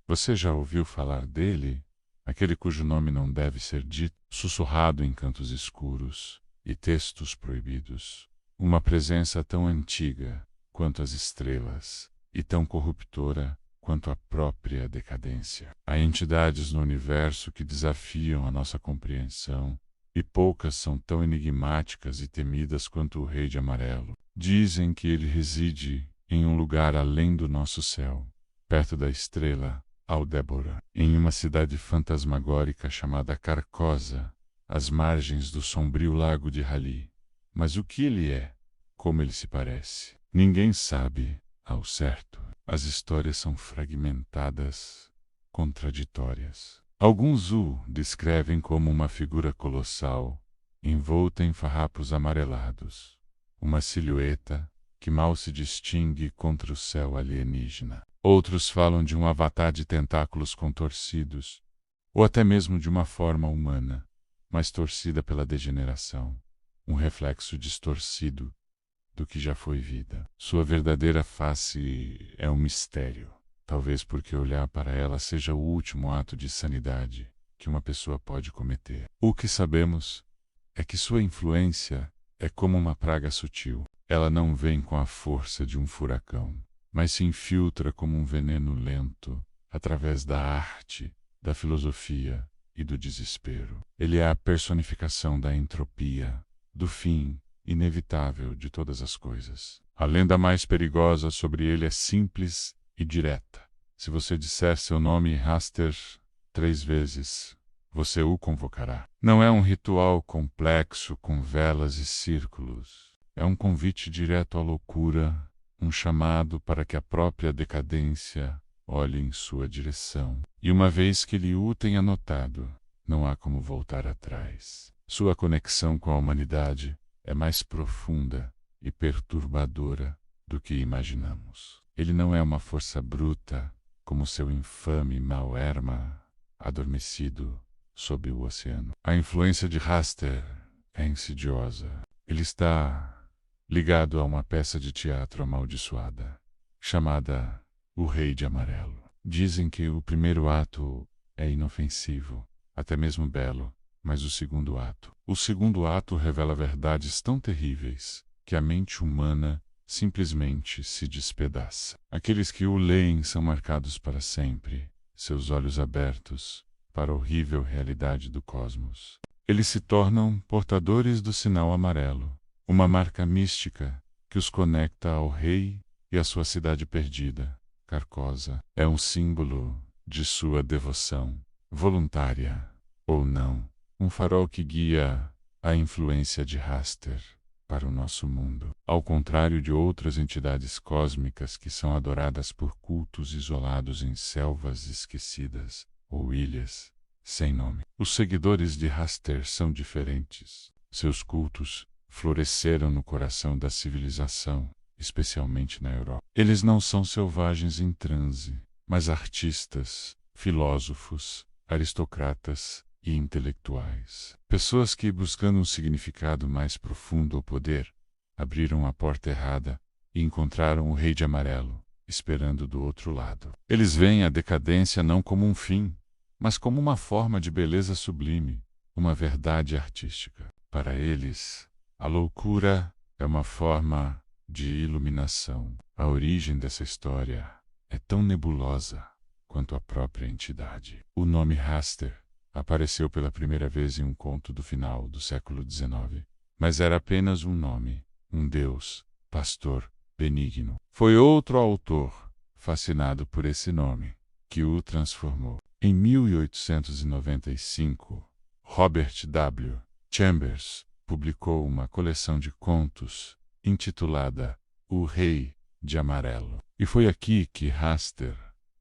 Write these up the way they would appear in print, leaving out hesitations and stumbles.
Você já ouviu falar dele? Aquele cujo nome não deve ser dito, sussurrado em cantos escuros e textos proibidos. Uma presença tão antiga quanto as estrelas e tão corruptora quanto a própria decadência. Há entidades no universo que desafiam a nossa compreensão, e poucas são tão enigmáticas e temidas quanto o Rei de Amarelo. Dizem que ele reside em um lugar além do nosso céu, perto da estrela Aldébora, em uma cidade fantasmagórica chamada Carcosa, às margens do sombrio lago de Hali. Mas o que ele é? Como ele se parece? Ninguém sabe ao certo. As histórias são fragmentadas, contraditórias. Alguns o descrevem como uma figura colossal, envolta em farrapos amarelados, uma silhueta que mal se distingue contra o céu alienígena. Outros falam de um avatar de tentáculos contorcidos, ou até mesmo de uma forma humana, mas torcida pela degeneração, um reflexo distorcido do que já foi vida. Sua verdadeira face é um mistério, talvez porque olhar para ela seja o último ato de sanidade que uma pessoa pode cometer. O que sabemos é que sua influência é como uma praga sutil. Ela não vem com a força de um furacão, mas se infiltra como um veneno lento através da arte, da filosofia e do desespero. Ele é a personificação da entropia, do fim inevitável de todas as coisas. A lenda mais perigosa sobre ele é simples e direta. Se você disser seu nome Raster 3 vezes, você o convocará. Não é um ritual complexo com velas e círculos. É um convite direto à loucura, um chamado para que a própria decadência olhe em sua direção. E uma vez que ele o tenha notado, não há como voltar atrás. Sua conexão com a humanidade é mais profunda e perturbadora do que imaginamos. Ele não é uma força bruta, como seu infame Mal-Erma, adormecido sob o oceano. A influência de Raster é insidiosa. Ele está ligado a uma peça de teatro amaldiçoada, chamada O Rei de Amarelo. Dizem que o primeiro ato é inofensivo, até mesmo belo, mas o segundo ato revela verdades tão terríveis que a mente humana simplesmente se despedaça. Aqueles que o leem são marcados para sempre, seus olhos abertos para a horrível realidade do cosmos. Eles se tornam portadores do sinal amarelo, uma marca mística que os conecta ao rei e à sua cidade perdida. Carcosa é um símbolo de sua devoção, voluntária ou não. Um farol que guia a influência de Raster para o nosso mundo. Ao contrário de outras entidades cósmicas que são adoradas por cultos isolados em selvas esquecidas ou ilhas sem nome. Os seguidores de Raster são diferentes. Seus cultos floresceram no coração da civilização, especialmente na Europa. Eles não são selvagens em transe, mas artistas, filósofos, aristocratas e intelectuais. Pessoas que, buscando um significado mais profundo ao poder, abriram a porta errada e encontraram o Rei de Amarelo, esperando do outro lado. Eles veem a decadência não como um fim, mas como uma forma de beleza sublime, uma verdade artística. Para eles, a loucura é uma forma de iluminação. A origem dessa história é tão nebulosa quanto a própria entidade. O nome Raster apareceu pela primeira vez em um conto do final do século XIX, mas era apenas um nome, um deus, pastor, benigno. Foi outro autor, fascinado por esse nome, que o transformou. Em 1895, Robert W. Chambers publicou uma coleção de contos intitulada O Rei de Amarelo. E foi aqui que Raster,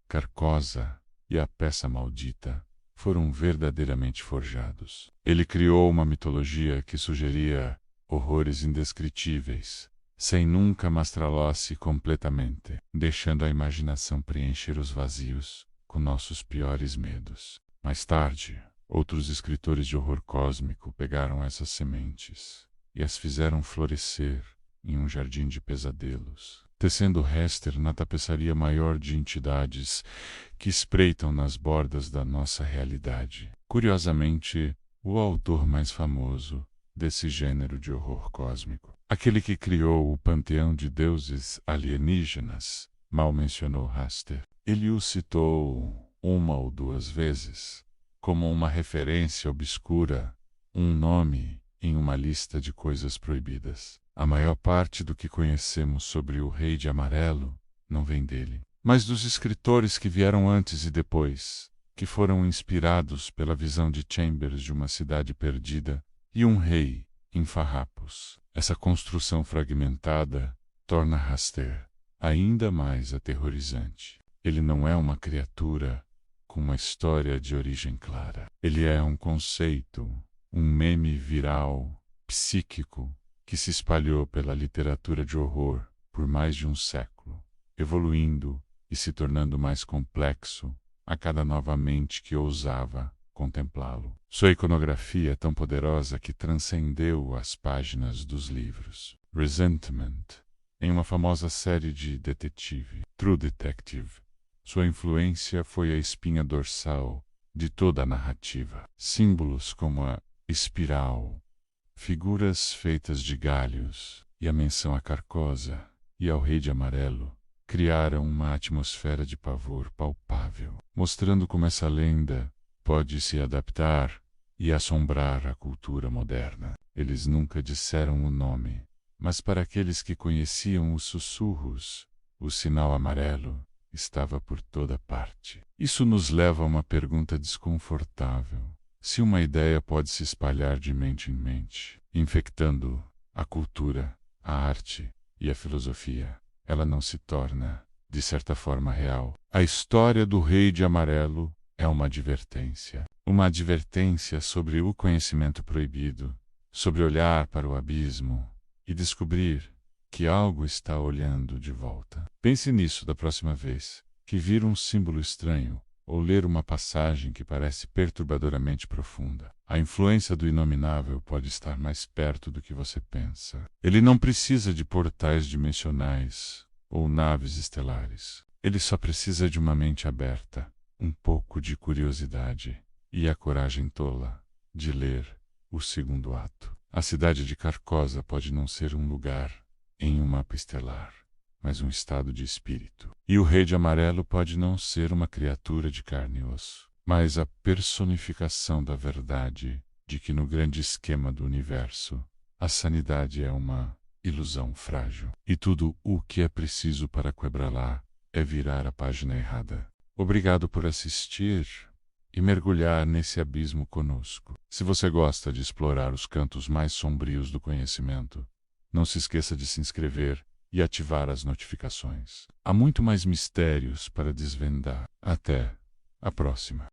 Carcosa e a Peça Maldita foram verdadeiramente forjados. Ele criou uma mitologia que sugeria horrores indescritíveis, sem nunca mostrá-los completamente, deixando a imaginação preencher os vazios com nossos piores medos. Mais tarde, outros escritores de horror cósmico pegaram essas sementes e as fizeram florescer em um jardim de pesadelos. tecendo Hester na tapeçaria maior de entidades que espreitam nas bordas da nossa realidade. Curiosamente, o autor mais famoso desse gênero de horror cósmico, aquele que criou o panteão de deuses alienígenas, mal mencionou Hester. Ele o citou uma ou duas vezes, como uma referência obscura, um nome em uma lista de coisas proibidas. A maior parte do que conhecemos sobre o Rei de Amarelo não vem dele, mas dos escritores que vieram antes e depois, que foram inspirados pela visão de Chambers de uma cidade perdida e um rei em farrapos. Essa construção fragmentada torna Hester ainda mais aterrorizante. Ele não é uma criatura com uma história de origem clara. Ele é um conceito, um meme viral, psíquico, que se espalhou pela literatura de horror por mais de um século, evoluindo e se tornando mais complexo a cada nova mente que ousava contemplá-lo. Sua iconografia é tão poderosa que transcendeu as páginas dos livros. Resentment, em uma famosa série de detetive, True Detective, sua influência foi a espinha dorsal de toda a narrativa. Símbolos como a espiral, figuras feitas de galhos e a menção à Carcosa e ao Rei de Amarelo criaram uma atmosfera de pavor palpável, mostrando como essa lenda pode se adaptar e assombrar a cultura moderna. Eles nunca disseram o nome, mas para aqueles que conheciam os sussurros, o sinal amarelo estava por toda parte. Isso nos leva a uma pergunta desconfortável. Se uma ideia pode se espalhar de mente em mente, infectando a cultura, a arte e a filosofia, ela não se torna, de certa forma, real. A história do Rei de Amarelo é uma advertência sobre o conhecimento proibido, sobre olhar para o abismo e descobrir que algo está olhando de volta. Pense nisso da próxima vez que vir um símbolo estranho ou ler uma passagem que parece perturbadoramente profunda. A influência do inominável pode estar mais perto do que você pensa. Ele não precisa de portais dimensionais ou naves estelares. Ele só precisa de uma mente aberta, um pouco de curiosidade e a coragem tola de ler o segundo ato. A cidade de Carcosa pode não ser um lugar em um mapa estelar, mas um estado de espírito. E o Rei de Amarelo pode não ser uma criatura de carne e osso, mas a personificação da verdade de que no grande esquema do universo, a sanidade é uma ilusão frágil. E tudo o que é preciso para quebrá-la é virar a página errada. Obrigado por assistir e mergulhar nesse abismo conosco. Se você gosta de explorar os cantos mais sombrios do conhecimento, não se esqueça de se inscrever e ativar as notificações. Há muito mais mistérios para desvendar. Até a próxima.